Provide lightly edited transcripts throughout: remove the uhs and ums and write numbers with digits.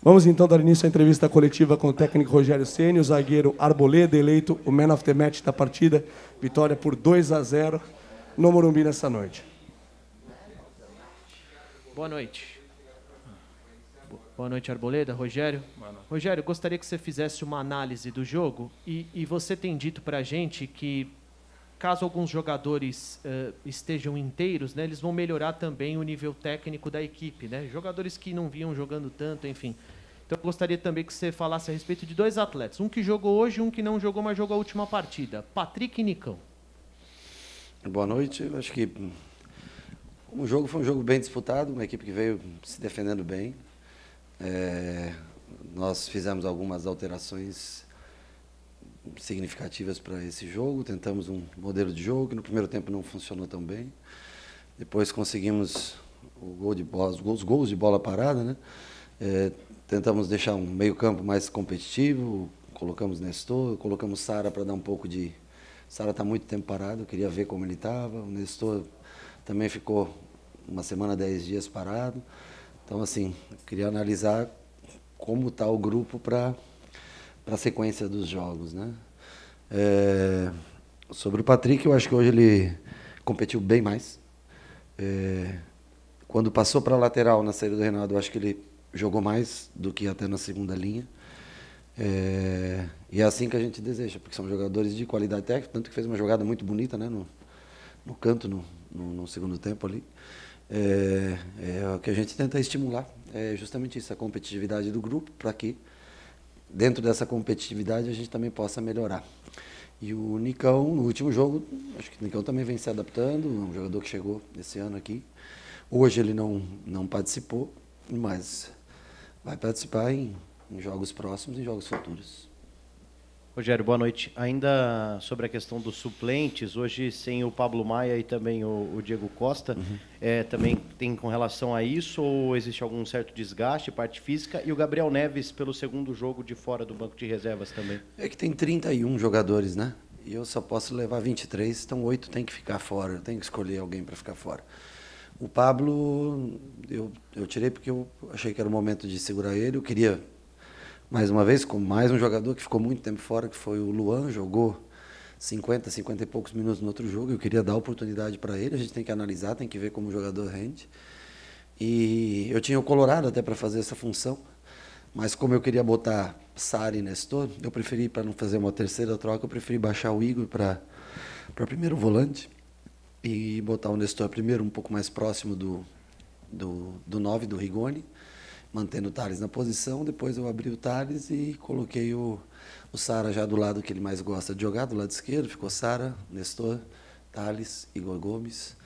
Vamos então dar início à entrevista coletiva com o técnico Rogério Ceni, o zagueiro Arboleda, eleito o Man of the Match da partida. Vitória por 2-0 no Morumbi nessa noite. Boa noite. Boa noite, Arboleda. Rogério. Rogério, gostaria que você fizesse uma análise do jogo e você tem dito para a gente que, caso alguns jogadores estejam inteiros, né, eles vão melhorar também o nível técnico da equipe, né? Jogadores que não vinham jogando tanto, enfim. Então eu gostaria também que você falasse a respeito de dois atletas. Um que jogou hoje e um que não jogou, mas jogou a última partida. Patrick e Nicão. Boa noite. Eu acho que o jogo foi um jogo bem disputado, uma equipe que veio se defendendo bem. Nós fizemos algumas alterações significativas para esse jogo, tentamos um modelo de jogo que no primeiro tempo não funcionou tão bem. Depois conseguimos os gols de bola parada, né? Tentamos deixar um meio-campo mais competitivo, colocamos Nestor, colocamos Sara para dar um pouco de... Sara está muito tempo parado, eu queria ver como ele estava. O Nestor também ficou uma semana, 10 dias parado. Então, assim, eu queria analisar como está o grupo para a sequência dos jogos, né? Sobre o Patrick, eu acho que hoje ele competiu bem mais. Quando passou para a lateral na saída do Renato, eu acho que ele jogou mais do que até na segunda linha. E é assim que a gente deseja, porque são jogadores de qualidade técnica, tanto que fez uma jogada muito bonita, né, no canto, no segundo tempo ali. O que a gente tenta estimular é justamente isso, a competitividade do grupo, para que dentro dessa competitividade a gente também possa melhorar. E o Nicão, no último jogo, acho que o Nicão também vem se adaptando, é um jogador que chegou esse ano aqui. Hoje ele não participou, mas vai participar em jogos próximos e jogos futuros. Rogério, boa noite. Ainda sobre a questão dos suplentes, hoje sem o Pablo Maia e também o Diego Costa, também tem com relação a isso ou existe algum certo desgaste, parte física? E o Gabriel Neves pelo segundo jogo de fora do banco de reservas também? É que tem 31 jogadores, né? E eu só posso levar 23, então 8 tem que ficar fora, eu tenho que escolher alguém para ficar fora. O Pablo, eu tirei porque eu achei que era o momento de segurar ele, eu queria... Mais uma vez, com mais um jogador que ficou muito tempo fora, que foi o Luan, jogou 50 e poucos minutos no outro jogo. Eu queria dar oportunidade para ele, a gente tem que analisar, tem que ver como o jogador rende. E eu tinha o Colorado até para fazer essa função, mas como eu queria botar Sara e Nestor, eu preferi, para não fazer uma terceira troca, eu preferi baixar o Igor para primeiro volante e botar o Nestor primeiro, um pouco mais próximo do 9, do Rigoni, mantendo o Thales na posição. Depois eu abri o Thales e coloquei o Sara já do lado que ele mais gosta de jogar, do lado esquerdo. Ficou Sara, Nestor, Thales, Igor Gomes,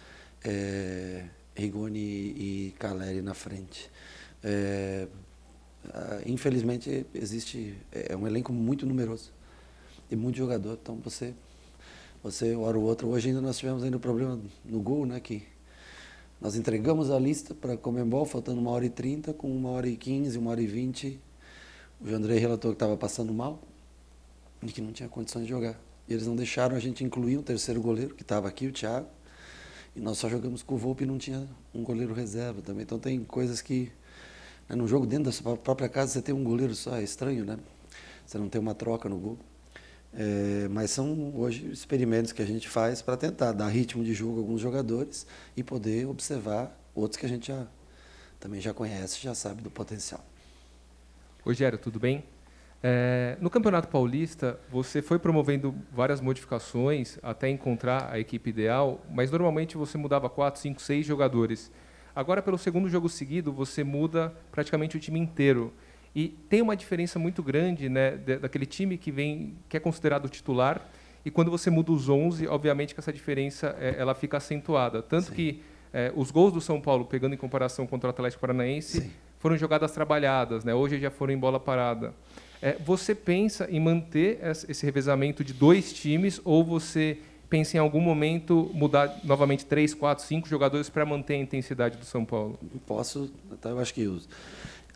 Rigoni e Caleri na frente. Infelizmente, é um elenco muito numeroso e muito jogador. Então, você hora ou outra. Hoje ainda nós tivemos ainda um problema no gol, né, que nós entregamos a lista para a Conmebol, faltando 1h30, com 1h15, 1h20. O Jandrei relatou que estava passando mal e que não tinha condições de jogar. E eles não deixaram a gente incluir o terceiro goleiro, que estava aqui, o Thiago. E nós só jogamos com o Volpi e não tinha um goleiro reserva também. Então tem coisas que, né, no jogo dentro da sua própria casa, você tem um goleiro só, é estranho, né? Você não tem uma troca no gol. Mas são hoje experimentos que a gente faz para tentar dar ritmo de jogo a alguns jogadores e poder observar outros que a gente também já conhece, já sabe do potencial. Rogério, tudo bem? No Campeonato Paulista, você foi promovendo várias modificações até encontrar a equipe ideal, mas normalmente você mudava 4, 5, 6 jogadores. Agora, pelo segundo jogo seguido, você muda praticamente o time inteiro. E tem uma diferença muito grande, né, daquele time que é considerado titular, e quando você muda os 11, obviamente que essa diferença ela fica acentuada. Tanto Sim. que os gols do São Paulo, pegando em comparação contra o Atlético Paranaense, Sim. foram jogadas trabalhadas, né? Hoje já foram em bola parada. Você pensa em manter esse revezamento de 2 times, ou você pensa em algum momento mudar novamente 3, 4, 5 jogadores para manter a intensidade do São Paulo? Posso, então eu acho que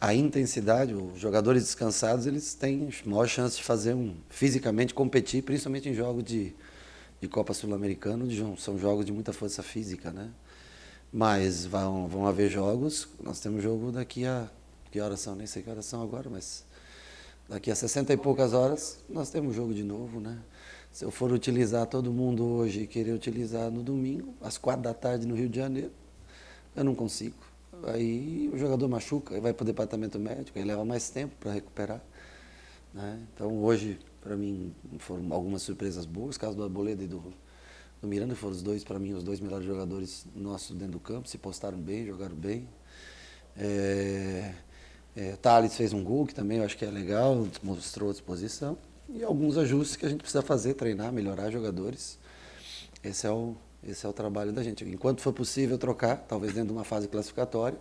a intensidade, os jogadores descansados, eles têm maior chance de fazer fisicamente competir, principalmente em jogos de Copa Sul-Americana, são jogos de muita força física, né? Mas vão haver jogos, nós temos jogo daqui a Que horas são? Nem sei que horas são agora, mas daqui a 60 e poucas horas nós temos jogo de novo, né? Se eu for utilizar todo mundo hoje e querer utilizar no domingo, às 4 da tarde no Rio de Janeiro, eu não consigo. Aí o jogador machuca, aí vai para o departamento médico, aí leva mais tempo para recuperar, né? Então hoje, para mim, foram algumas surpresas boas, o caso do Arboleda e do Miranda, foram os dois, para mim, os dois melhores jogadores nossos dentro do campo, se postaram bem, jogaram bem. Thales fez um gol, que também eu acho que é legal, mostrou disposição. E alguns ajustes que a gente precisa fazer, treinar, melhorar jogadores. Esse é o trabalho da gente. Enquanto for possível trocar, talvez dentro de uma fase classificatória,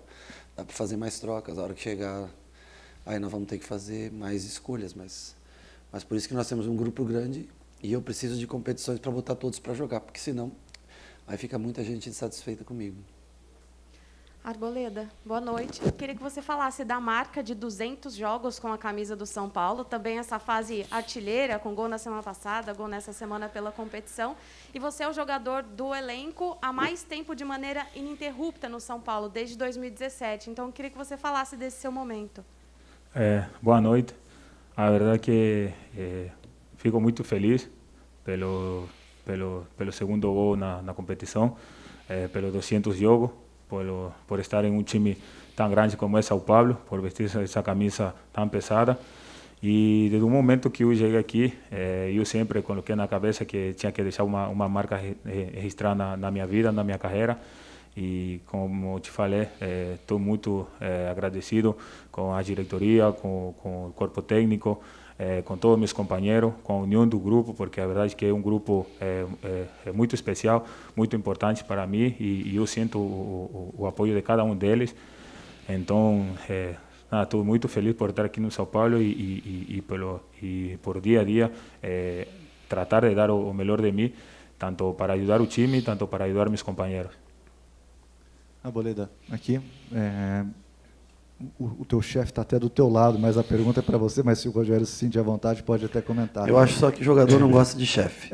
dá para fazer mais trocas. A hora que chegar, aí nós vamos ter que fazer mais escolhas. Mas por isso que nós temos um grupo grande e eu preciso de competições para botar todos para jogar, porque senão aí fica muita gente insatisfeita comigo. Arboleda, boa noite. Eu queria que você falasse da marca de 200 jogos com a camisa do São Paulo, também essa fase artilheira, com gol na semana passada, gol nessa semana pela competição. E você é o jogador do elenco há mais tempo de maneira ininterrupta no São Paulo, desde 2017. Então, eu queria que você falasse desse seu momento. Boa noite. A verdade é que fico muito feliz pelo segundo gol na competição, pelos 200 jogos. Por estar em um time tão grande como é São Paulo, por vestir essa camisa tão pesada. E desde o momento que eu cheguei aqui, eu sempre coloquei na cabeça que tinha que deixar uma marca registrada na minha vida, na minha carreira. E como te falei, estou muito agradecido com a diretoria, com o corpo técnico, com todos meus companheiros, com a união do grupo, porque a verdade é que é um grupo muito especial, muito importante para mim e eu sinto o apoio de cada um deles. Então, estou muito feliz por estar aqui no São Paulo e por dia a dia tratar de dar o melhor de mim, tanto para ajudar o time, tanto para ajudar meus companheiros. Arboleda, aqui, o teu chefe está até do teu lado, mas a pergunta é para você, mas se o Rogério se sentir à vontade, pode até comentar. Eu acho só que o jogador não gosta de chefe.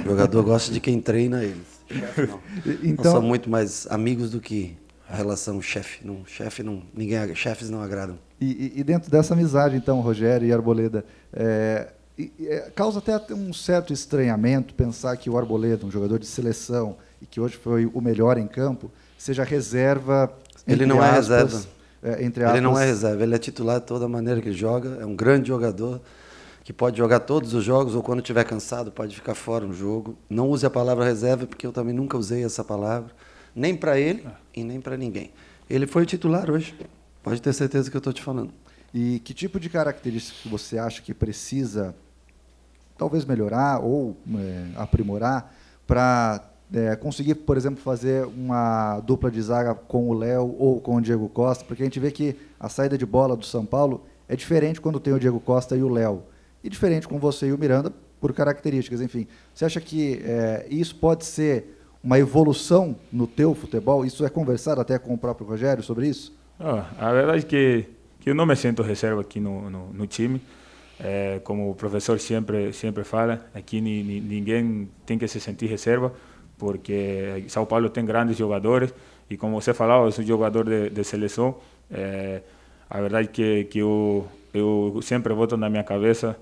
O jogador gosta de quem treina eles. Chefe não. Então, nós somos muito mais amigos do que a relação chefe. Chefes não agradam. E dentro dessa amizade, então, Rogério e Arboleda, causa até um certo estranhamento pensar que o Arboleda, um jogador de seleção, e que hoje foi o melhor em campo, seja reserva. Ele não é reserva. Ele não é reserva, ele é titular de toda maneira que ele joga, é um grande jogador que pode jogar todos os jogos ou quando estiver cansado pode ficar fora um jogo. Não use a palavra reserva porque eu também nunca usei essa palavra, nem para ele e nem para ninguém. Ele foi o titular hoje, pode ter certeza que eu estou te falando. E que tipo de característica você acha que precisa talvez melhorar ou aprimorar para conseguir, por exemplo, fazer uma dupla de zaga com o Léo ou com o Diego Costa, porque a gente vê que a saída de bola do São Paulo é diferente quando tem o Diego Costa e o Léo, e diferente com você e o Miranda por características, enfim. Você acha que isso pode ser uma evolução no teu futebol? Isso é conversado até com o próprio Rogério sobre isso? A verdade é que eu não me sinto reserva aqui no time. Como o professor sempre fala, aqui ninguém tem que se sentir reserva, porque São Paulo tem grandes jogadores e, como você falava, eu sou jogador de seleção. A verdade é que eu sempre boto na minha cabeça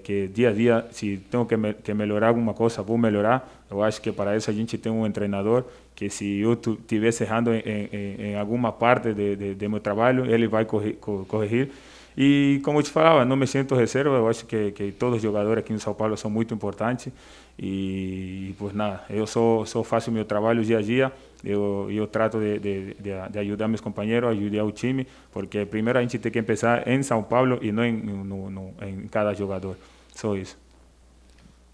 que dia a dia, se tenho que melhorar alguma coisa, vou melhorar. Eu acho que para isso a gente tem um treinador que, se eu estivesse errando em alguma parte de meu trabalho, ele vai corrigir. E, como eu te falava, não me sinto reserva. Eu acho que todos os jogadores aqui no São Paulo são muito importantes. E pues nada, eu só faço meu trabalho dia a dia. Eu trato de ajudar meus companheiros, ajudar o time, porque primeiro a gente tem que pensar em São Paulo e não em cada jogador. Só isso.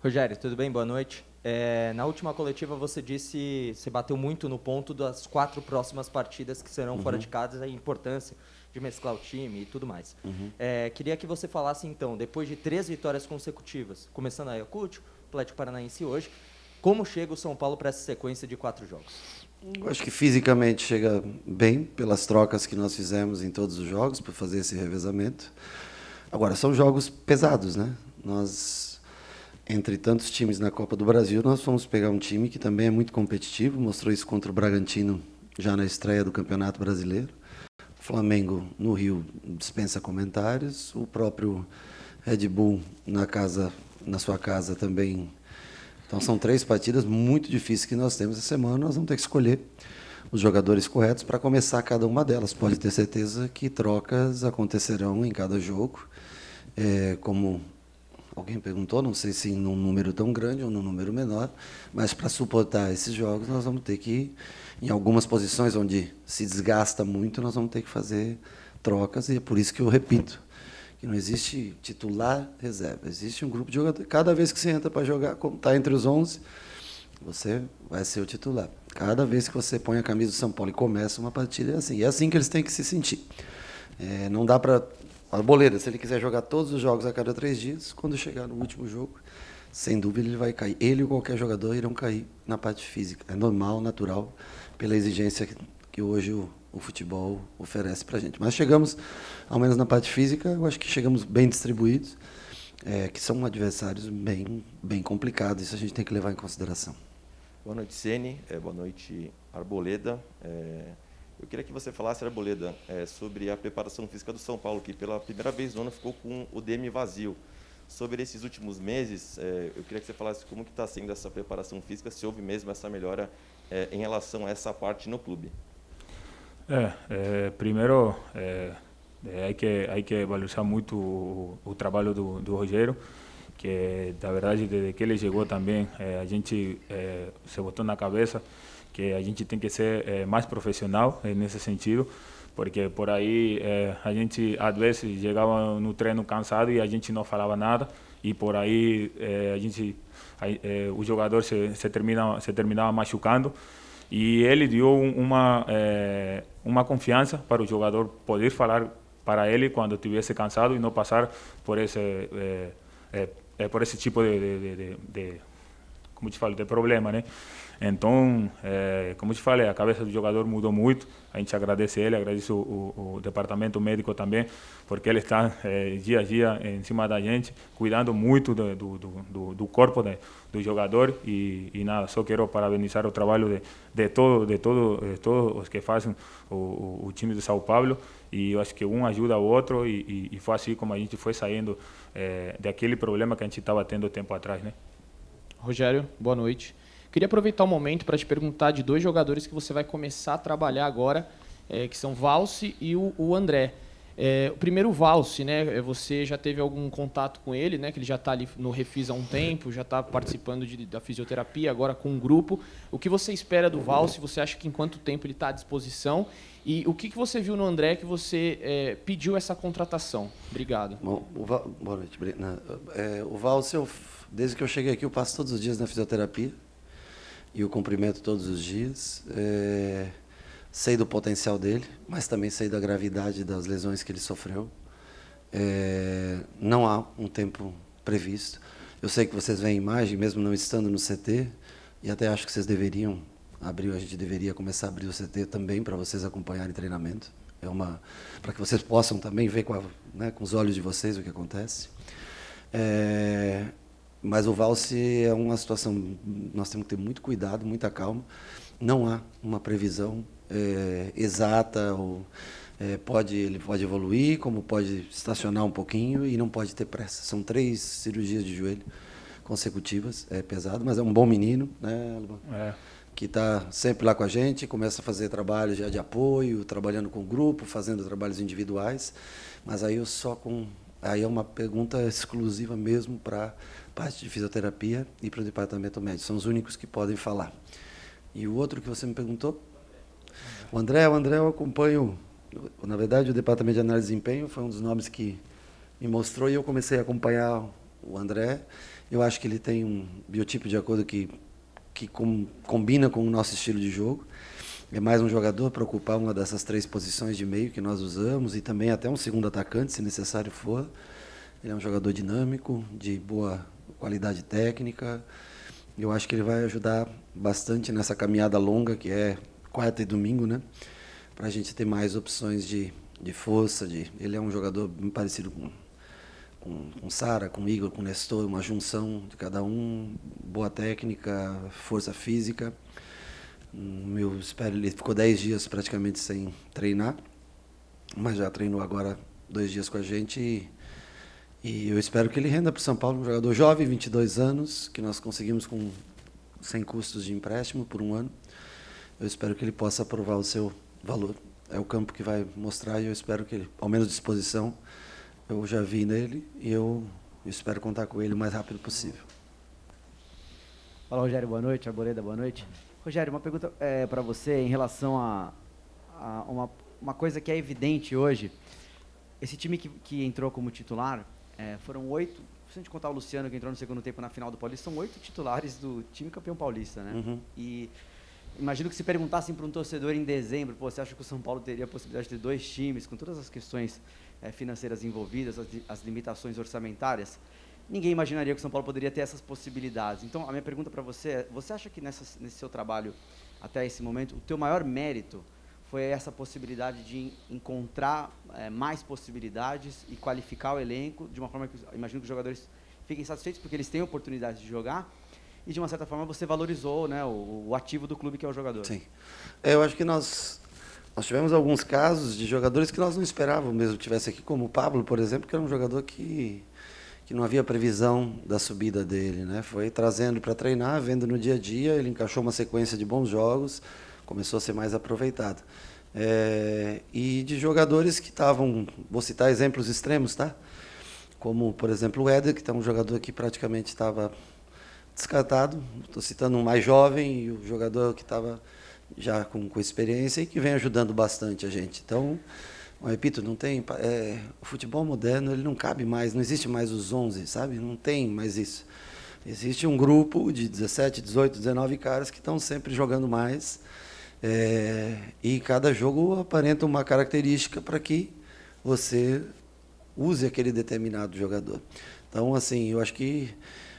Rogério, tudo bem? Boa noite. Na última coletiva você bateu muito no ponto das 4 próximas partidas que serão fora de casa, a importância de mesclar o time e tudo mais. Queria que você falasse então, depois de 3 vitórias consecutivas, começando a Ayacucho, Atlético Paranaense hoje, como chega o São Paulo para essa sequência de 4 jogos? Eu acho que fisicamente chega bem, pelas trocas que nós fizemos em todos os jogos, para fazer esse revezamento. Agora, são jogos pesados, né? Nós, entre tantos times na Copa do Brasil, nós fomos pegar um time que também é muito competitivo, mostrou isso contra o Bragantino já na estreia do Campeonato Brasileiro. Flamengo no Rio dispensa comentários, o próprio Red Bull na sua casa também. Então são 3 partidas muito difíceis que nós temos essa semana, nós vamos ter que escolher os jogadores corretos para começar cada uma delas. Pode ter certeza que trocas acontecerão em cada jogo, como alguém perguntou, não sei se num número tão grande ou num número menor, mas para suportar esses jogos nós vamos ter que, em algumas posições onde se desgasta muito, nós vamos ter que fazer trocas, e é por isso que eu repito, que não existe titular reserva, existe um grupo de jogadores. Cada vez que você entra para jogar, como está entre os 11, você vai ser o titular. Cada vez que você põe a camisa do São Paulo e começa uma partida, é assim. E é assim que eles têm que se sentir. Não dá para... Arboleda, se ele quiser jogar todos os jogos a cada 3 dias, quando chegar no último jogo, sem dúvida ele vai cair. Ele ou qualquer jogador irão cair na parte física. É normal, natural, pela exigência que hoje o futebol oferece para a gente. Mas chegamos, ao menos na parte física, eu acho que chegamos bem distribuídos, que são adversários bem complicados. Isso a gente tem que levar em consideração. Boa noite, Ceni. Boa noite, Arboleda. Eu queria que você falasse, Arboleda, sobre a preparação física do São Paulo, que pela primeira vez no ano ficou com o DM vazio. Sobre esses últimos meses, eu queria que você falasse como que está sendo essa preparação física, se houve mesmo essa melhora em relação a essa parte no clube. Primeiro, hay que valorizar muito o trabalho do Rogério, que da verdade desde que ele chegou também a gente se botou na cabeça que a gente tem que ser mais profissional nesse sentido, porque por aí a gente às vezes chegava no treino cansado e a gente não falava nada, e por aí o jogador se terminava machucando, e ele deu uma confiança para o jogador poder falar para ele quando estivesse cansado e não passar por esse tipo de como te falo, de problema, né? Então, como te falei, a cabeça do jogador mudou muito. A gente agradece ele, agradece o departamento médico também, porque ele está dia a dia em cima da gente, cuidando muito do corpo do jogador. E nada, só quero parabenizar o trabalho de todos os que fazem o time de São Paulo. E eu acho que um ajuda o outro, e foi assim como a gente foi saindo daquele problema que a gente estava tendo tempo atrás, né? Rogério, boa noite. Queria aproveitar o momento para te perguntar de 2 jogadores que você vai começar a trabalhar agora, que são Valse e o André. O primeiro, o Valse, né? Você já teve algum contato com ele, né? Que ele já está ali no Refis há um tempo, já está participando da fisioterapia, agora com um grupo. O que você espera do Valse? Você acha que em quanto tempo ele está à disposição? E o que você viu no André que você pediu essa contratação? Obrigado. Bom, boa noite. O Valse, desde que eu cheguei aqui, eu passo todos os dias na fisioterapia e o cumprimento todos os dias. Sei do potencial dele, mas também sei da gravidade das lesões que ele sofreu. Não há um tempo previsto. Eu sei que vocês veem imagem, mesmo não estando no CT, e até acho que vocês deveriam abrir, a gente deveria começar a abrir o CT também para vocês acompanharem treinamento. Para que vocês possam também ver com os olhos de vocês o que acontece. Mas o Valse é uma situação, nós temos que ter muito cuidado, muita calma. Não há uma previsão exata, ele pode evoluir, como pode estacionar um pouquinho, e não pode ter pressa. São 3 cirurgias de joelho consecutivas, é pesado, mas é um bom menino, né, Alban? Que está sempre lá com a gente, começa a fazer trabalho já de apoio, trabalhando com o grupo, fazendo trabalhos individuais, mas aí aí é uma pergunta exclusiva mesmo para parte de fisioterapia e para o departamento médico. São os únicos que podem falar. E o outro que você me perguntou? O André eu acompanho. Na verdade, o departamento de análise de desempenho foi um dos nomes que me mostrou, e eu comecei a acompanhar o André. Eu acho que ele tem um biotipo de acordo que combina com o nosso estilo de jogo. É mais um jogador para ocupar uma dessas 3 posições de meio que nós usamos, e também até um segundo atacante, se necessário for. Ele é um jogador dinâmico, de boa qualidade técnica. Eu acho que ele vai ajudar bastante nessa caminhada longa, que é quarta e domingo, né? Para a gente ter mais opções de força. Ele é um jogador bem parecido com Sara, com Igor, com Nestor, uma junção de cada um, boa técnica, força física. Ele ficou 10 dias praticamente sem treinar, mas já treinou agora 2 dias com a gente e eu espero que ele renda para o São Paulo, um jogador jovem, 22 anos, que nós conseguimos sem custos de empréstimo por 1 ano. Eu espero que ele possa provar o seu valor. É o campo que vai mostrar e eu espero que ele, ao menos disposição, eu já vi nele e eu espero contar com ele o mais rápido possível. Fala, Rogério, boa noite. Arboleda, boa noite. Rogério, uma pergunta para você em relação a uma coisa que é evidente hoje. Esse time que entrou como titular, foram 8, se a gente contar o Luciano, que entrou no segundo tempo na final do Paulista, são 8 titulares do time campeão paulista, né? Uhum. E imagino que se perguntassem para um torcedor em dezembro, você acha que o São Paulo teria a possibilidade de ter 2 times, com todas as questões financeiras envolvidas, as limitações orçamentárias? Ninguém imaginaria que o São Paulo poderia ter essas possibilidades. Então, a minha pergunta para você é, você acha que nesse seu trabalho, até esse momento, o teu maior mérito foi essa possibilidade de encontrar mais possibilidades e qualificar o elenco de uma forma que, imagino que os jogadores fiquem satisfeitos porque eles têm a oportunidade de jogar e, de uma certa forma, você valorizou, né, o ativo do clube, que é o jogador. Sim. Eu acho que nós tivemos alguns casos de jogadores que nós não esperávamos mesmo que tivesse aqui, como o Pablo, por exemplo, que era um jogador que não havia previsão da subida dele, né? Foi trazendo para treinar, vendo no dia a dia, ele encaixou uma sequência de bons jogos, começou a ser mais aproveitado. E de jogadores que estavam, vou citar exemplos extremos, tá? Como, por exemplo, o Éder, que é um jogador que praticamente estava descartado, estou citando um mais jovem, e o jogador que estava já com experiência e que vem ajudando bastante a gente. Então, eu repito, não tem, o futebol moderno ele não cabe mais, não existe mais os 11, sabe? Não tem mais isso. Existe um grupo de 17, 18, 19 caras que estão sempre jogando mais, e cada jogo aparenta uma característica para que você use aquele determinado jogador. Então, assim, eu acho que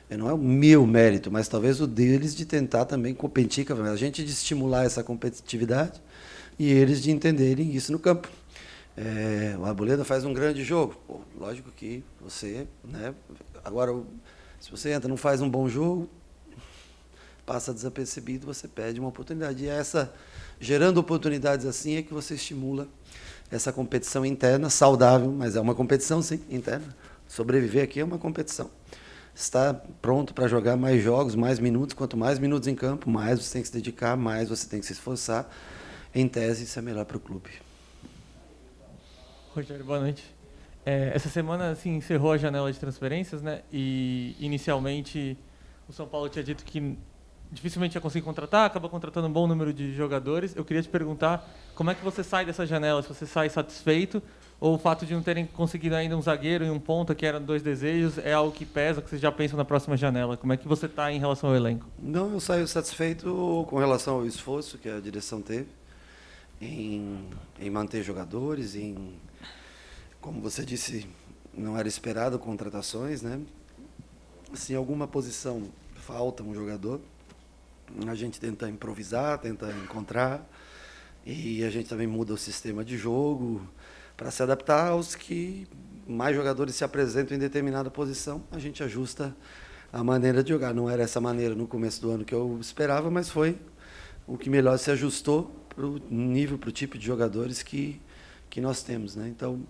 não é o meu mérito, mas talvez o deles de tentar também competir, a gente de estimular essa competitividade e eles de entenderem isso no campo. O Arboleda faz um grande jogo. Pô, lógico que você, né? Agora, se você entra, não faz um bom jogo, passa desapercebido, você perde uma oportunidade. E gerando oportunidades assim é que você estimula essa competição interna, saudável, mas é uma competição, sim, interna. Sobreviver aqui é uma competição. Está pronto para jogar mais jogos, mais minutos. Quanto mais minutos em campo, mais você tem que se dedicar, mais você tem que se esforçar. Em tese, isso é melhor para o clube. Rogério, boa noite. Essa semana assim, encerrou a janela de transferências, né? E inicialmente o São Paulo tinha dito que dificilmente ia conseguir contratar, acaba contratando um bom número de jogadores. Eu queria te perguntar como é que você sai dessa janela, se você sai satisfeito ou o fato de não terem conseguido ainda um zagueiro e um ponta, que eram 2 desejos, é algo que pesa, que vocês já pensam na próxima janela? Como é que você está em relação ao elenco? Não, eu saio satisfeito com relação ao esforço que a direção teve em manter jogadores, como você disse, não era esperado contratações, né? Se em alguma posição falta um jogador, a gente tenta improvisar, tenta encontrar, e a gente também muda o sistema de jogo para se adaptar aos que mais jogadores se apresentam em determinada posição, a gente ajusta a maneira de jogar. Não era essa maneira no começo do ano que eu esperava, mas foi o que melhor se ajustou para o nível, para o tipo de jogadores que nós temos, né? Então,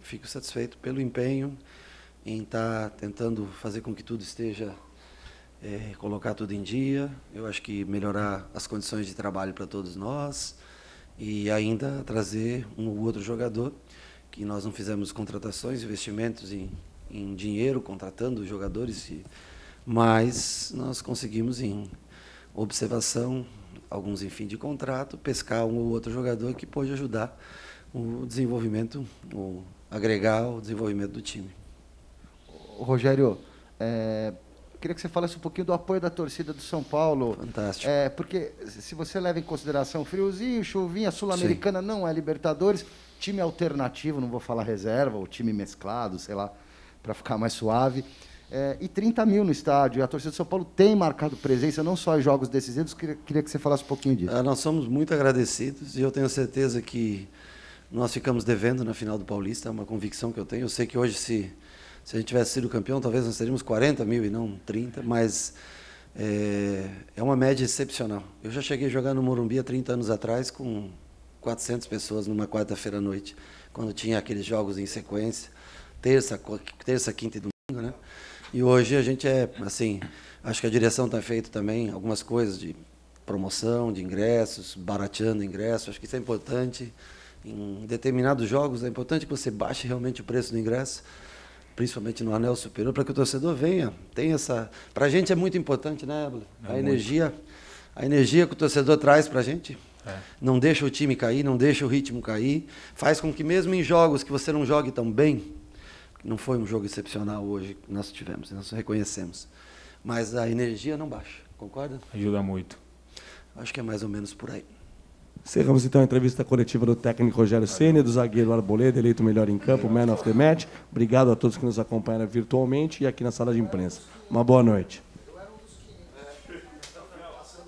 fico satisfeito pelo empenho em estar tentando fazer com que tudo esteja, colocar tudo em dia. Eu acho que melhorar as condições de trabalho para todos nós e ainda trazer um ou outro jogador, que nós não fizemos contratações, investimentos em dinheiro, contratando jogadores, mas nós conseguimos, em observação, alguns em fim de contrato, pescar um ou outro jogador que pode ajudar o desenvolvimento, agregar o desenvolvimento do time. Rogério, queria que você falasse um pouquinho do apoio da torcida do São Paulo. Fantástico. Porque se você leva em consideração friozinho, chuvinha, Sul-Americana não é Libertadores, time alternativo, não vou falar reserva, ou time mesclado, sei lá, para ficar mais suave. E 30 mil no estádio. A torcida do São Paulo tem marcado presença, não só em jogos decisivos. Queria que você falasse um pouquinho disso. Nós somos muito agradecidos e eu tenho certeza que nós ficamos devendo na final do Paulista, é uma convicção que eu tenho. Eu sei que hoje, se a gente tivesse sido campeão, talvez nós teríamos 40 mil e não 30, mas é uma média excepcional. Eu já cheguei a jogar no Morumbi há 30 anos atrás com 400 pessoas numa quarta-feira à noite, quando tinha aqueles jogos em sequência, terça, quinta e domingo, né? E hoje a gente assim, acho que a direção está feito também algumas coisas de promoção de ingressos, barateando ingressos, acho que isso é importante. Em determinados jogos é importante que você baixe realmente o preço do ingresso, principalmente no anel superior, para que o torcedor venha. Tem essa, para a gente é muito importante, né, Ébolo? A energia que o torcedor traz para a gente, não deixa o time cair, não deixa o ritmo cair, faz com que mesmo em jogos que você não jogue tão bem, não foi um jogo excepcional hoje que nós tivemos, nós reconhecemos, mas a energia não baixa, concorda? Ajuda muito. Acho que é mais ou menos por aí. Encerramos então a entrevista coletiva do técnico Rogério Ceni, do zagueiro Arboleda, eleito melhor em campo, Man of the Match. Obrigado a todos que nos acompanharam virtualmente e aqui na sala de imprensa. Uma boa noite.